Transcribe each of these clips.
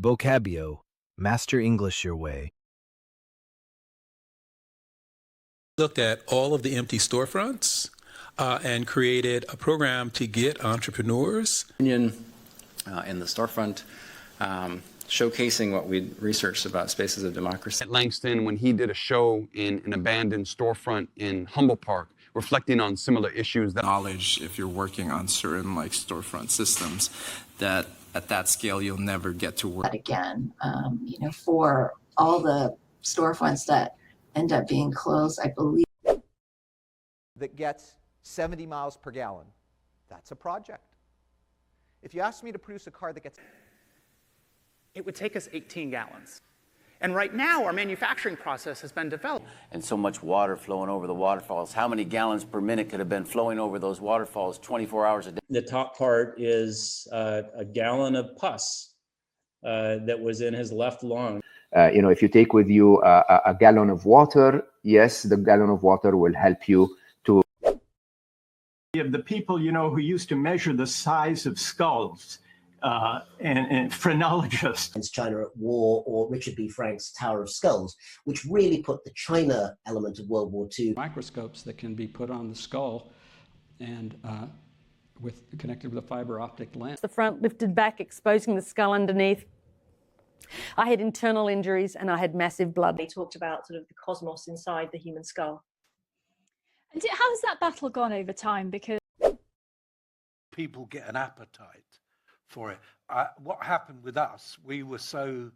Vocabio. Master English your way. Looked at all of the empty storefronts and created a program to get entrepreneurs in the storefront, showcasing what we researched about spaces of democracy. At Langston, when he did a show in an abandoned storefront in Humboldt Park, reflecting on similar issues. That knowledge, if you're working on certain like storefront systems, that at that scale you'll never get to work. Again, for all the storefronts that end up being closed, I believe. That gets 70 miles per gallon. That's a project. If you ask me to produce a car that gets... It would take us 18 gallons. And right now, our manufacturing process has been developed. And so much water flowing over the waterfalls. How many gallons per minute could have been flowing over those waterfalls 24 hours a day? The top part is a gallon of pus that was in his left lung. If you take with you a gallon of water, yes, the gallon of water will help you to... The people, who used to measure the size of skulls, and phrenologists. China at War, or Richard B. Frank's Tower of Skulls, which really put the China element of World War II. Microscopes that can be put on the skull and connected with a fiber optic lens. The front lifted back, exposing the skull underneath. I had internal injuries and I had massive blood. They talked about sort of the cosmos inside the human skull. And how has that battle gone over time? Because people get an appetite for it. What happened with us, we were so...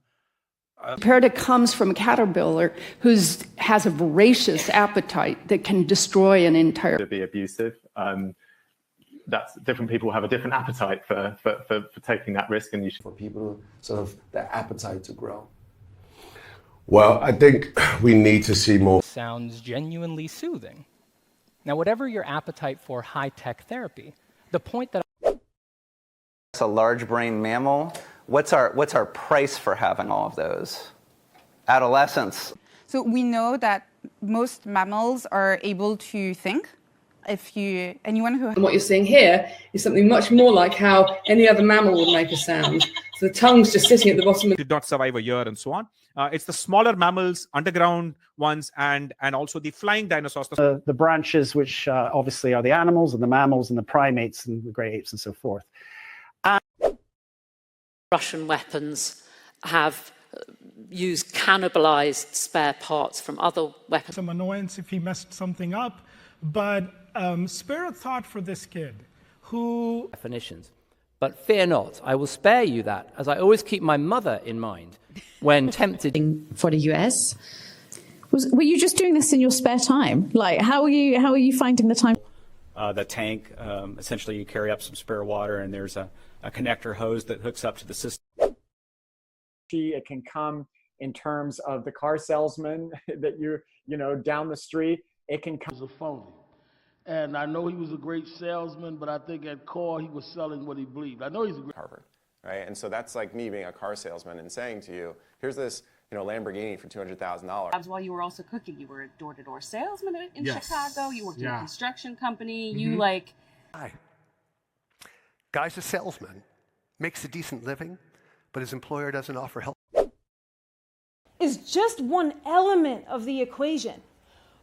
Predator comes from a caterpillar who has a voracious appetite that can destroy an entire... To be abusive. That's different people have a different appetite for taking that risk, and you should... For people, sort of their appetite to grow. Well, I think we need to see more... Sounds genuinely soothing. Now, whatever your appetite for high-tech therapy, the point that a large brain mammal. What's our price for having all of those? Adolescence. So we know that most mammals are able to think. Anyone who... And what you're seeing here is something much more like how any other mammal would make a sound. So the tongue's just sitting at the bottom. Did not survive a year and so on. It's the smaller mammals, underground ones, and also the flying dinosaurs. The branches, which obviously are the animals and the mammals and the primates and the great apes and so forth. Russian weapons have used cannibalized spare parts from other weapons. Some annoyance if he messed something up, but spare a thought for this kid who... Definitions. But fear not, I will spare you that, as I always keep my mother in mind when tempted. For the US. Were you just doing this in your spare time? Like, how are you finding the time? The tank, essentially you carry up some spare water and there's a connector hose that hooks up to the system. It can come in terms of the car salesman that down the street. It can come as a phony. And I know he was a great salesman, but I think at core he was selling what he believed. I know he's a great Harvard, right? And so that's like me being a car salesman and saying to you, here's this Lamborghini for $200,000. While you were also cooking, you were a door-to-door salesman in Yes. Chicago. You worked in a construction company. You Hi. Guy's a salesman, makes a decent living, but his employer doesn't offer help. Is just one element of the equation.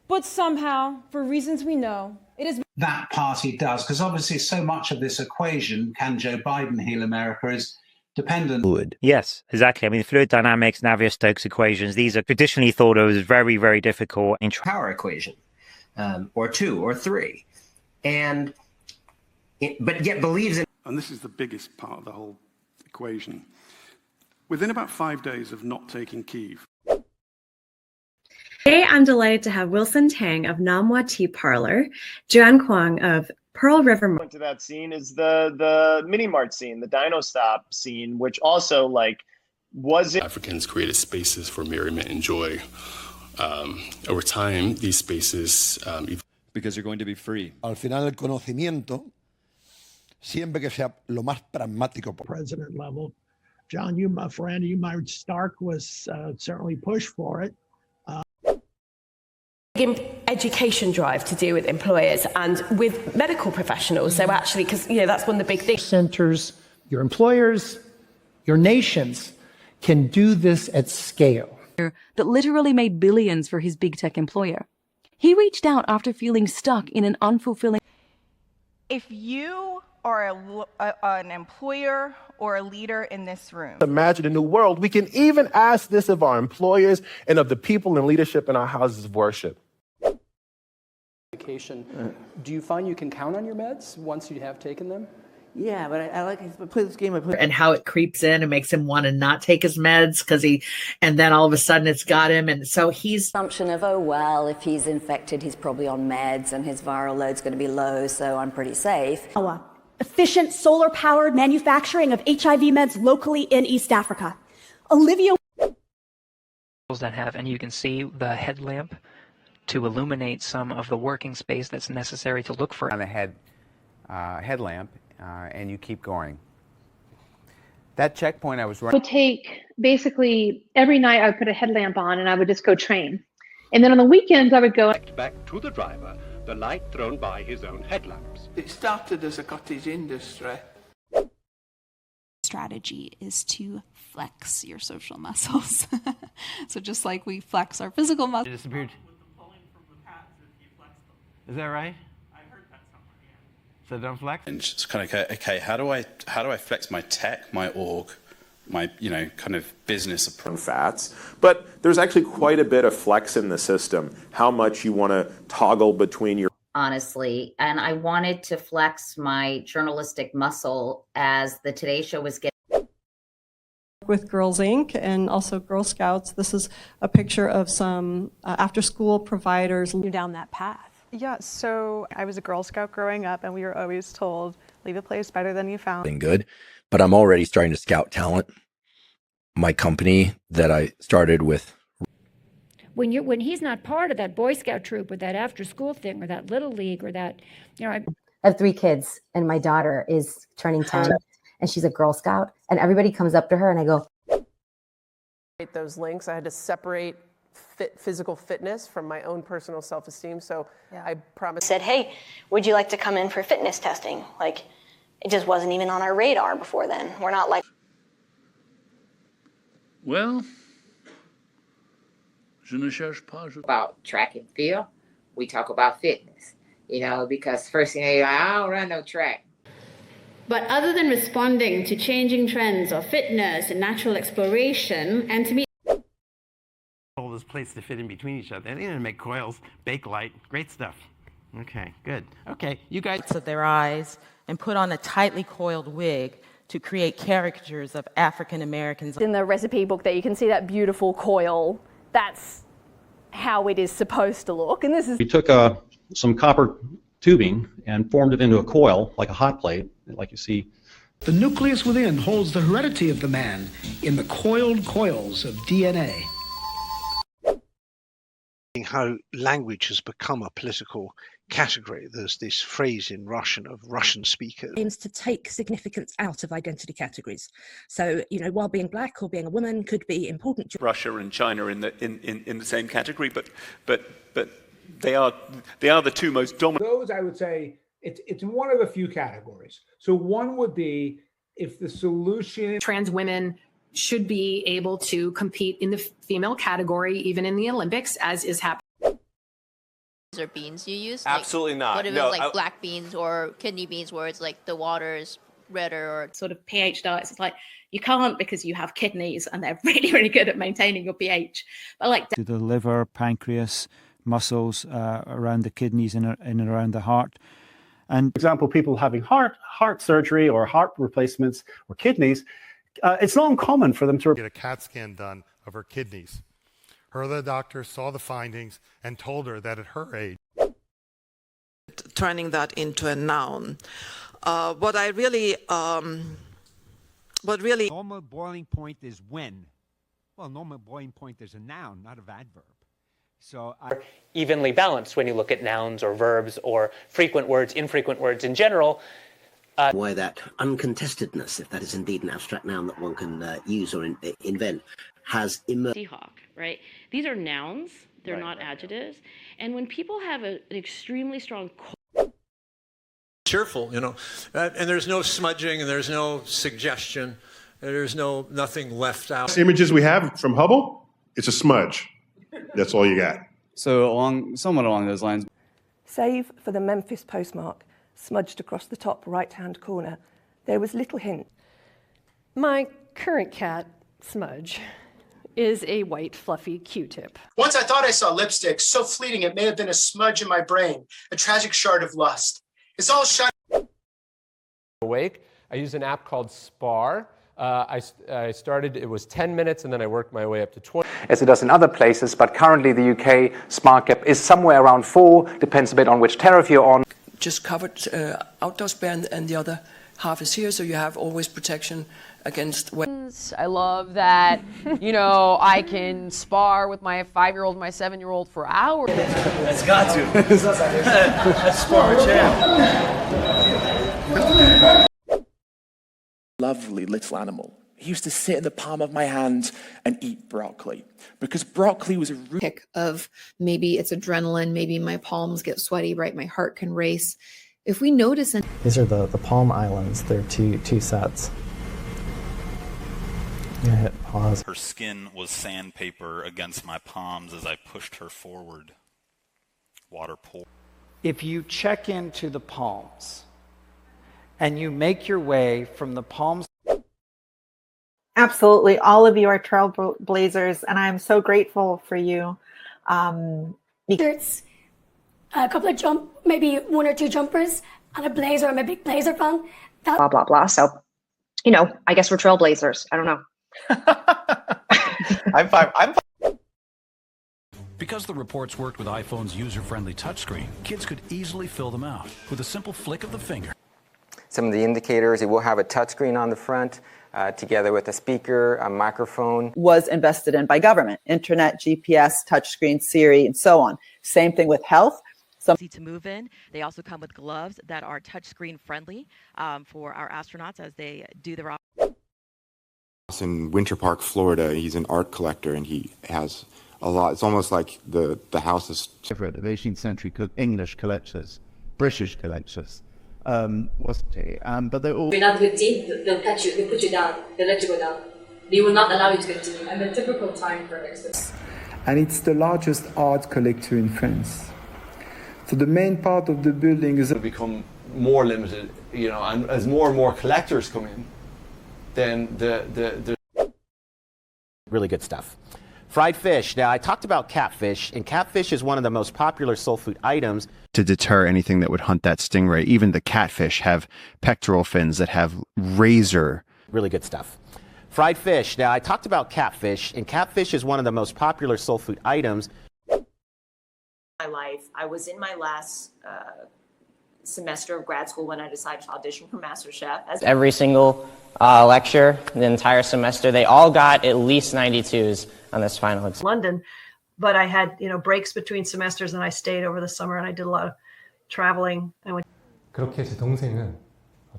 But somehow, for reasons we know, it is... That party does, because obviously so much of this equation, can Joe Biden heal America, is dependent. Yes, exactly. I mean, fluid dynamics, Navier-Stokes equations, these are traditionally thought of as very, very difficult. Power equation, or 2 or 3. But yet believes in... And this is the biggest part of the whole equation. Within about 5 days of not taking Kyiv. Today, I'm delighted to have Wilson Tang of Namwa Tea Parlor, Joanne Kwong of Pearl River. To that scene is the mini mart scene, the Dino Stop scene, which also was... Africans created spaces for merriment and joy. Over time, these spaces... because you're going to be free. Al final, el conocimiento, siempre que sea lo más pragmático. President level. John, my friend, Stark was certainly pushed for it. Education drive to do with employers and with medical professionals. So actually, because that's one of the big things. Centers, your employers, your nations can do this at scale. That literally made billions for his big tech employer. He reached out after feeling stuck in an unfulfilling. If you are an employer or a leader in this room, imagine a new world, we can even ask this of our employers and of the people in leadership in our houses of worship. Do you find you can count on your meds once you have taken them? Yeah, but I like to play this game. And how it creeps in and makes him want to not take his meds and then all of a sudden it's got him. And so he's assumption of, oh, well, if he's infected, he's probably on meds and his viral load's going to be low, so I'm pretty safe. Efficient solar-powered manufacturing of HIV meds locally in East Africa. Olivia that have, and you can see the headlamp to illuminate some of the working space that's necessary to look for. On the headlamp, and you keep going. That checkpoint I was running. Would take basically every night I would put a headlamp on and I would just go train. And then on the weekends I would go back to the driver, the light thrown by his own headlamps. It started as a cottage industry. Strategy is to flex your social muscles. So just like we flex our physical muscles. It disappeared. Is that right? So don't flex. And just kind of okay, how do I flex my tech, my org, my kind of business approach? Fats, but there's actually quite a bit of flex in the system. How much you want to toggle between your honestly, and I wanted to flex my journalistic muscle as the Today Show was getting. With Girls Inc. and also Girl Scouts. This is a picture of some after-school providers. You're down that path. Yeah, so I was a Girl Scout growing up, and we were always told, leave a place better than you found. Good, but I'm already starting to scout talent. My company that I started with. When he's not part of that Boy Scout troop or that after-school thing or that Little League or that, I have 3 kids, and my daughter is turning 10, and she's a Girl Scout, and everybody comes up to her, and I go. Those links, I had to separate physical fitness from my own personal self-esteem. So I promised. Said, hey, would you like to come in for fitness testing? Like, it just wasn't even on our radar before then. We're not like. Well, je ne cherche pas. About track and field, we talk about fitness, because first thing I don't run no track. But other than responding to changing trends of fitness and natural exploration, and to me, all those plates to fit in between each other. They're going to make coils, bake light, great stuff. Okay, good. Okay, you guys. Of their eyes and put on a tightly coiled wig to create caricatures of African Americans. In the recipe book there, you can see that beautiful coil. That's how it is supposed to look. And this is. We took some copper tubing and formed it into a coil, like a hot plate, like you see. The nucleus within holds the heredity of the man in the coiled coils of DNA. How language has become a political category. There's this phrase in Russian of Russian speakers. Aims to take significance out of identity categories. So, while being black or being a woman could be important. Russia and China in the same category, but they are the two most dominant. Those, I would say, it's one of the few categories. So one would be if the solution. Trans women should be able to compete in the female category, even in the Olympics, as is happening. Or beans you use? Absolutely not. What if it was like black beans or kidney beans where it's like the water is redder or sort of pH diets? It's like you can't because you have kidneys and they're really, really good at maintaining your pH. But like to the liver, pancreas, muscles around the kidneys and around the heart. And for example, people having heart surgery or heart replacements or kidneys, it's not uncommon for them to get a CAT scan done of her kidneys. Her other doctor saw the findings and told her that at her age. Turning that into a noun. What normal boiling point is when. Well, normal boiling point is a noun, not an adverb. So evenly balanced when you look at nouns or verbs or frequent words, infrequent words in general. Why that uncontestedness, if that is indeed an abstract noun that one can use or invent, has emerged. Seahawk, right? These are nouns, they're not adjectives. And when people have an extremely strong cheerful, and there's no smudging and there's no suggestion. There's nothing left out. Images we have from Hubble, it's a smudge. That's all you got. So somewhat along those lines. Save for the Memphis postmark, smudged across the top right-hand corner, there was little hint. My current cat, Smudge, is a white fluffy Q-tip. Once I thought I saw lipstick, so fleeting it may have been a smudge in my brain, a tragic shard of lust. It's all shut. Awake, I use an app called SPAR. I started, it was 10 minutes, and then I worked my way up to 20. As it does in other places, but currently the UK smart cap is somewhere around 4, depends a bit on which tariff you're on. Just covered outdoor spare, and the other half is here, so you have always protection against wind. I love that, you know, I can spar with my 5-year-old and my 7-year-old for hours. It's got to. That's spar a champ. Lovely little animal. He used to sit in the palm of my hand and eat broccoli because broccoli was a pick of maybe it's adrenaline, maybe my palms get sweaty, right? My heart can race. If we notice, these are the Palm Islands. They're two sets. I'm gonna hit pause. Her skin was sandpaper against my palms as I pushed her forward. Water poured. If you check into the palms and you make your way from the palms. Absolutely. All of you are trailblazers, and I'm so grateful for you. It's a couple of maybe 1 or 2 jumpers and a blazer. I'm a big blazer fan. Blah, blah, blah. So, you know, I guess we're trailblazers. I don't know. I'm fine. Because the reports worked with iPhone's user-friendly touchscreen, kids could easily fill them out with a simple flick of the finger. Some of the indicators, it will have a touchscreen on the front, together with a speaker, a microphone. Was invested in by government, internet, GPS, touchscreen, Siri, and so on. Same thing with health. Easy to move in. They also come with gloves that are touchscreen friendly for our astronauts as they do their in Winter Park, Florida. He's an art collector, and he has a lot. It's almost like the house is favorite of 18th century English collectors, British collectors, wasn't he? But they're all. If you're not good team, they'll catch you, they'll put you down, they'll let you go down. They will not allow you to continue. And the typical time for exit. And it's the largest art collector in France. So the main part of the building is become more limited, you know, and as more and more collectors come in, then the really good stuff. Fried fish. Now, I talked about catfish, and catfish is one of the most popular soul food items. To deter anything that would hunt that stingray, even the catfish have pectoral fins that have razor. Really good stuff. Fried fish. Now, I talked about catfish, and catfish is one of the most popular soul food items. My life. I was in my last semester of grad school when I decided to audition for MasterChef. Every single lecture, the entire semester, they all got at least 92s on this final exam. London, but I had breaks between semesters, and I stayed over the summer, and I did a lot of traveling. I went. 그렇게 제 동생은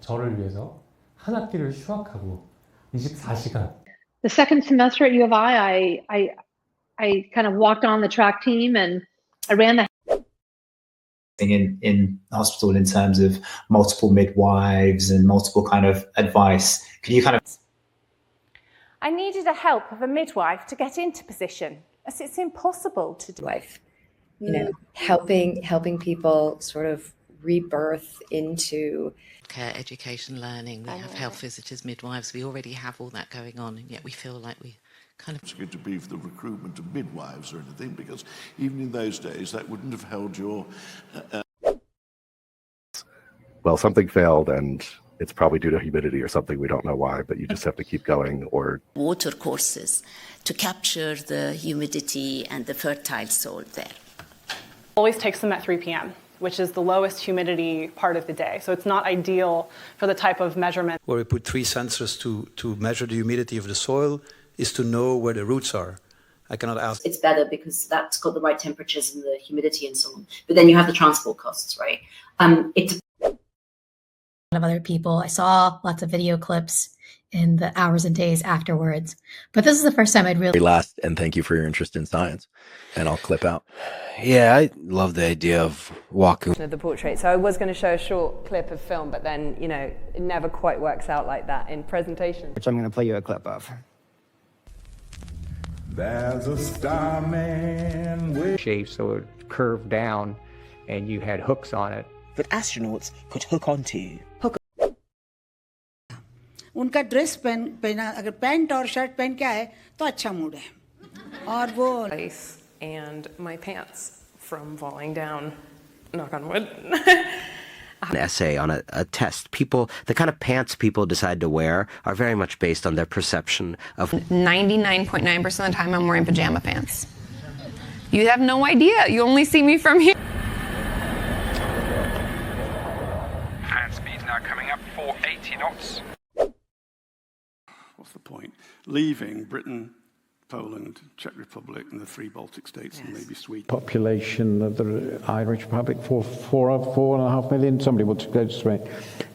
저를 위해서 한 학기를 휴학하고 24시간. The second semester at U of I kind of walked on the track team, and I ran the in hospital in terms of multiple midwives and multiple kind of advice. Can you kind of? I needed the help of a midwife to get into position, as it's impossible to do. Helping people sort of rebirth into care, education, learning. We have health visitors, midwives. We already have all that going on, and yet we feel like we kind of. It's going to be for the recruitment of midwives or anything, because even in those days that wouldn't have held your. Well, something failed, and it's probably due to humidity or something. We don't know why, but you just have to keep going. Or water courses to capture the humidity and the fertile soil there. Always takes them at 3 p.m., which is the lowest humidity part of the day. So it's not ideal for the type of measurement. Where we put 3 sensors to measure the humidity of the soil is to know where the roots are. I cannot ask. It's better because that's got the right temperatures and the humidity and so on. But then you have the transport costs, right? It's of other people. I saw lots of video clips, in the hours and days afterwards. But this is the first time I'd really last, and thank you for your interest in science. And I'll clip out. Yeah, I love the idea of walking. The portrait. So I was going to show a short clip of film, but then, you know, it never quite works out like that in presentation. Which I'm going to play you a clip of. There's a starman with shape, so it curved down, and you had hooks on it. That astronauts could hook onto. उनका dress पहना अगर pant और shirt पहन के आए तो अच्छा mood है और वो and my pants from falling down, knock on wood. An essay on a test. People, the kind of pants people decide to wear are very much based on their perception of 99.9% of the time I'm wearing pajama pants. You have no idea. You only see me from here. Hand speed's now coming up for 80 knots. What's the point? Leaving Britain, Poland, Czech Republic, and the 3 Baltic states, and maybe Sweden. Population of the Irish Republic, 4.5 million. Somebody wants to go straight.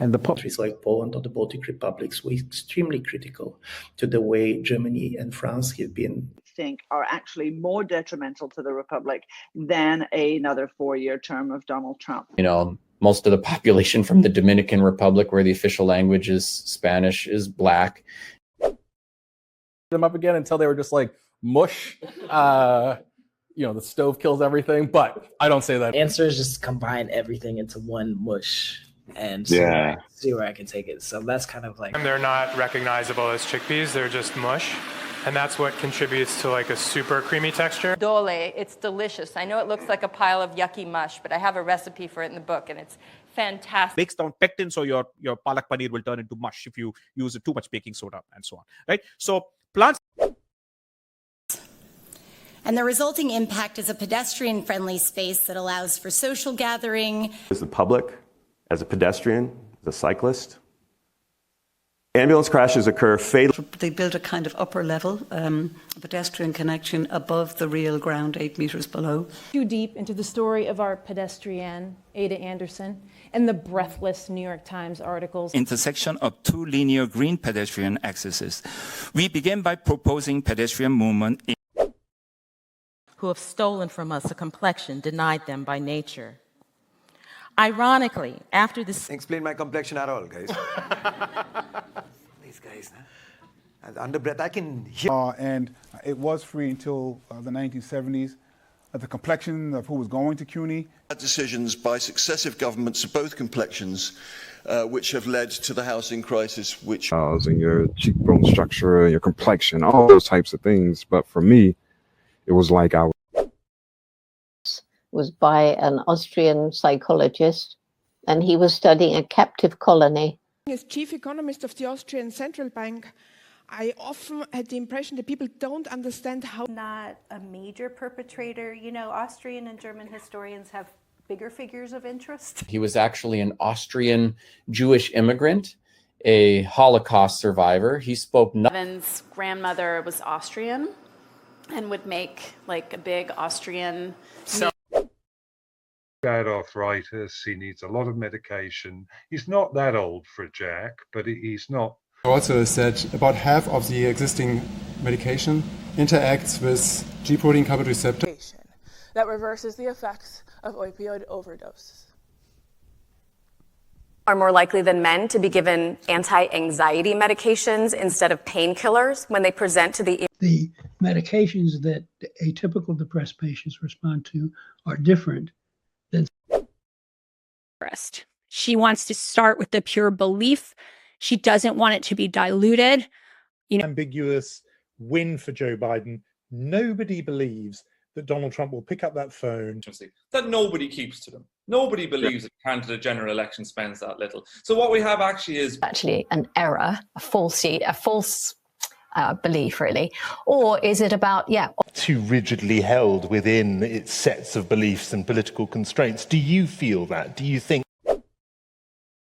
And the countries like Poland or the Baltic republics were extremely critical to the way Germany and France have been. Think are actually more detrimental to the republic than another 4-year term of Donald Trump. You know, most of the population from the Dominican Republic, where the official language is Spanish, is black. Them up again until they were just like mush. You know, the stove kills everything, but I don't say that. Answer is just combine everything into one mush and see where I can take it. So that's kind of like. And they're not recognizable as chickpeas, they're just mush. And that's what contributes to like a super creamy texture. Dole, it's delicious. I know it looks like a pile of yucky mush, but I have a recipe for it in the book, and it's fantastic. Breaks down pectin, so your palak paneer will turn into mush if you use too much baking soda and so on, right? So plants. And the resulting impact is a pedestrian-friendly space that allows for social gathering. As the public, as a pedestrian, as a cyclist. Ambulance crashes occur fatally. They built a kind of upper level pedestrian connection above the real ground, 8 meters below. Too deep into the story of our pedestrian, Ada Anderson, and the breathless New York Times articles. Intersection of 2 linear green pedestrian axes. We begin by proposing pedestrian movement. Who have stolen from us a complexion denied them by nature. Ironically, after this... Explain my complexion at all, guys. These guys, and under breath, I can hear. And it was free until the 1970s. The complexion of who was going to CUNY. Decisions by successive governments of both complexions, which have led to the housing crisis, which... And your cheekbone structure, your complexion, all those types of things. But for me, it was like I was by an Austrian psychologist, and he was studying a captive colony. As chief economist of the Austrian Central Bank, I often had the impression that people don't understand how... Not a major perpetrator. You know, Austrian and German historians have bigger figures of interest. He was actually an Austrian Jewish immigrant, a Holocaust survivor. He spoke... Evan's grandmother was Austrian and would make like a big Austrian... Bad arthritis, he needs a lot of medication. He's not that old for Jack, but he's not. Also is that about half of the existing medication interacts with G protein coupled receptor. That reverses the effects of opioid overdose. Are more likely than men to be given anti-anxiety medications instead of painkillers when they present to the... The medications that atypical depressed patients respond to are different. She wants to start with the pure belief. She doesn't want it to be diluted. You know, ambiguous win for Joe Biden. Nobody believes that Donald Trump will pick up that phone. That nobody keeps to them. Nobody believes that a candidate general election spends that little. So what we have actually is an error, a false belief, really, or is it about too rigidly held within its sets of beliefs and political constraints? Do you feel that? Do you think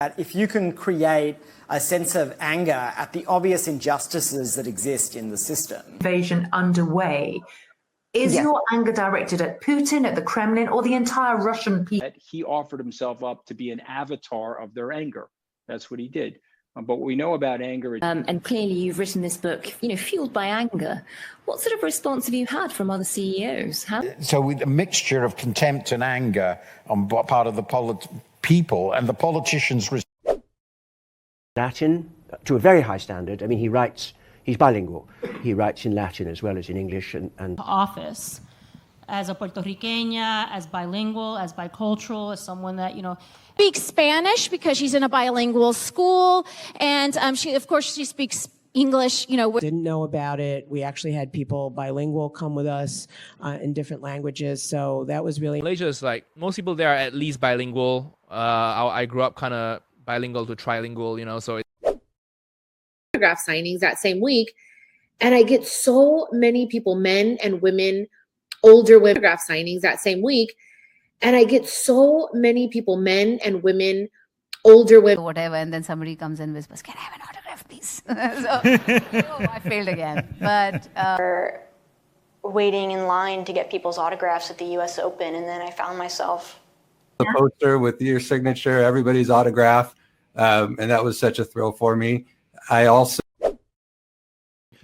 that if you can create a sense of anger at the obvious injustices that exist in the system? Invasion underway. Is your anger directed at Putin, at the Kremlin, or the entire Russian people? He offered himself up to be an avatar of their anger. That's what he did. But what we know about anger is... And clearly you've written this book, fueled by anger. What sort of response have you had from other CEOs? So with a mixture of contempt and anger on part of the people and the politicians... Latin to a very high standard. I mean, he's bilingual. He writes in Latin as well as in English and office. As a Puerto Riqueña, as bilingual, as bicultural, as someone that, speaks Spanish because she's in a bilingual school. And she speaks English, Didn't know about it. We actually had people bilingual come with us in different languages. So that was really... Malaysia is like, most people there are at least bilingual. I grew up kind of bilingual to trilingual, so autograph signings that same week, and I get so many people, men and women, older women, autograph signings that same week, and I get so many people, men and women, older women, whatever, and then somebody comes and whispers, "Can I have an autograph, please?" I failed again. But waiting in line to get people's autographs at the U.S. Open, and then I found myself the poster with your signature, everybody's autograph, and that was such a thrill for me. I also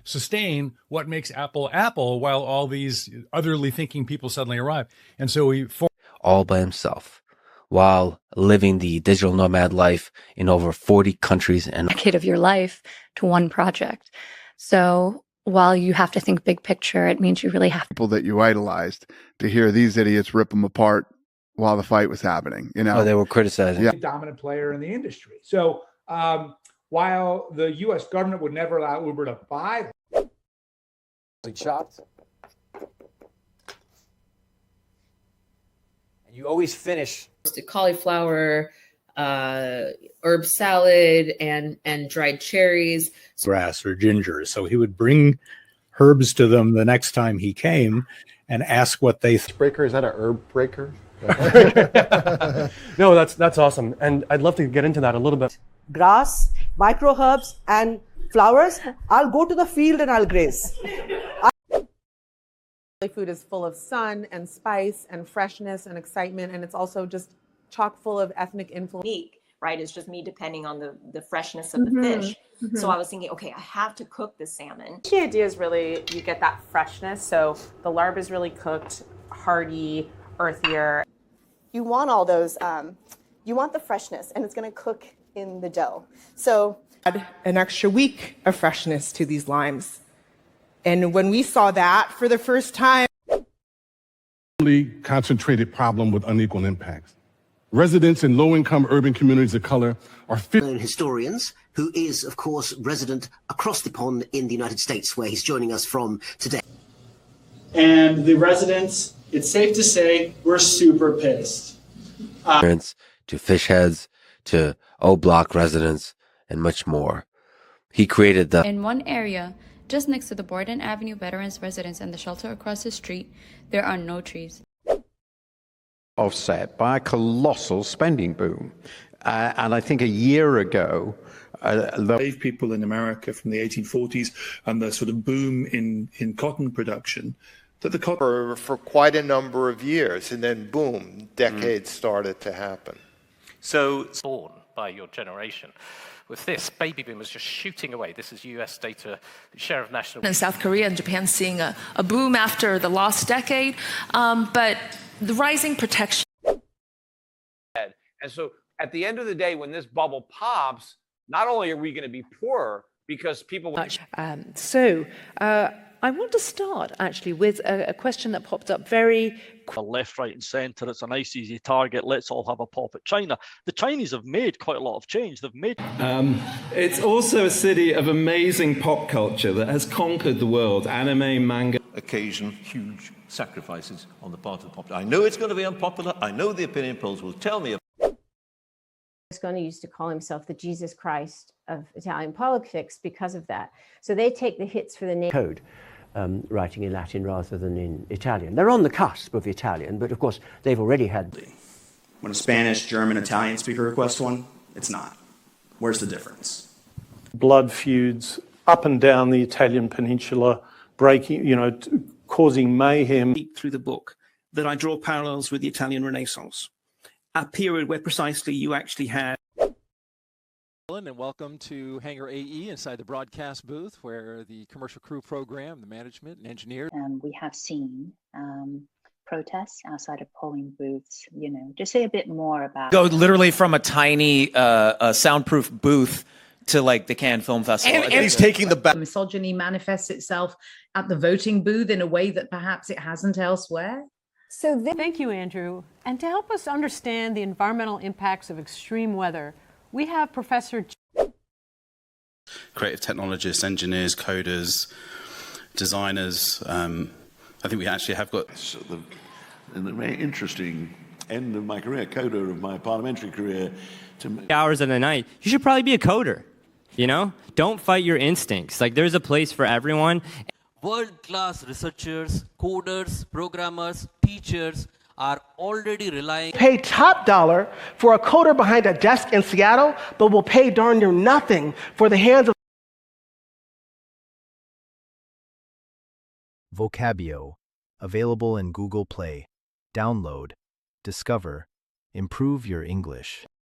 sustain what makes Apple Apple while all these otherly thinking people suddenly arrive. And so he all by himself while living the digital nomad life in over 40 countries and decade of your life to one project. So while you have to think big picture, it means you really have people that you idolized to hear these idiots rip them apart while the fight was happening. Oh, they were criticizing. Yeah. Dominant player in the industry. So while the U.S. government would never allow Uber to buy them. Shots. And you always finish. Cauliflower, herb salad, and dried cherries. Grass or ginger. So he would bring herbs to them the next time he came and ask what they... Breaker, is that a herb breaker? No, that's awesome. And I'd love to get into that a little bit. Grass, micro herbs, and flowers. I'll go to the field and I'll graze. Food is full of sun and spice and freshness and excitement, and it's also just chock full of ethnic influence. Right, it's just me depending on the freshness of the fish. So I was thinking, okay, I have to cook this salmon. The idea is really you get that freshness. So the larb is really cooked, hearty, earthier. You want all those, you want the freshness, and it's going to cook in the dough. So add an extra week of freshness to these limes. And when we saw that for the first time, concentrated problem with unequal impacts. Residents in low-income urban communities of color are historians, who is, of course, resident across the pond in the United States, where he's joining us from today. And the residents, it's safe to say, we're super pissed. To fish heads, to O-Block residents, and much more. He created the... In one area, just next to the Borden Avenue Veterans Residence and the shelter across the street, there are no trees. Offset by a colossal spending boom. And I think a year ago, Slave people in America from the 1840s and the sort of boom in cotton production, that the cotton for quite a number of years, and then boom, decades started to happen. So born by your generation. With this, baby boomers just shooting away. This is US data, share of national... In South Korea and Japan seeing a boom after the last decade, but the rising protection. And so at the end of the day, when this bubble pops, not only are we going to be poorer because people... I want to start actually with a question that popped up very... Left, right and centre, it's a nice easy target, let's all have a pop at China. The Chinese have made quite a lot of change. They've made... It's also a city of amazing pop culture that has conquered the world. Anime, manga... Occasion huge sacrifices on the part of the population. I know it's going to be unpopular. I know the opinion polls will tell me... Berlusconi used to call himself the Jesus Christ of Italian politics because of that. So they take the hits for the name. Code. Writing in Latin rather than in Italian. They're on the cusp of Italian, but of course they've already had... When a Spanish, German, Italian speaker requests one, it's not. Where's the difference? Blood feuds up and down the Italian peninsula, breaking, causing mayhem. Through the book, that I draw parallels with the Italian Renaissance, a period where precisely you actually had And welcome to Hangar AE inside the broadcast booth, where the commercial crew program, the management and engineers. We have seen protests outside of polling booths. Just say a bit more about. Go literally from a tiny soundproof booth to like the Cannes Film Festival. And he's taking the back. Misogyny manifests itself at the voting booth in a way that perhaps it hasn't elsewhere. So thank you, Andrew. And to help us understand the environmental impacts of extreme weather, we have Professor creative technologists, engineers, coders, designers. I think we actually have got in the very interesting end of my career, coder of my parliamentary career. Hours of the night, you should probably be a coder. Don't fight your instincts. Like, there's a place for everyone. World-class researchers, coders, programmers, teachers are already relying. Pay top dollar for a coder behind a desk in Seattle, but will pay darn near nothing for the hands of. Vocabio, available in Google Play. Download, discover, improve your English.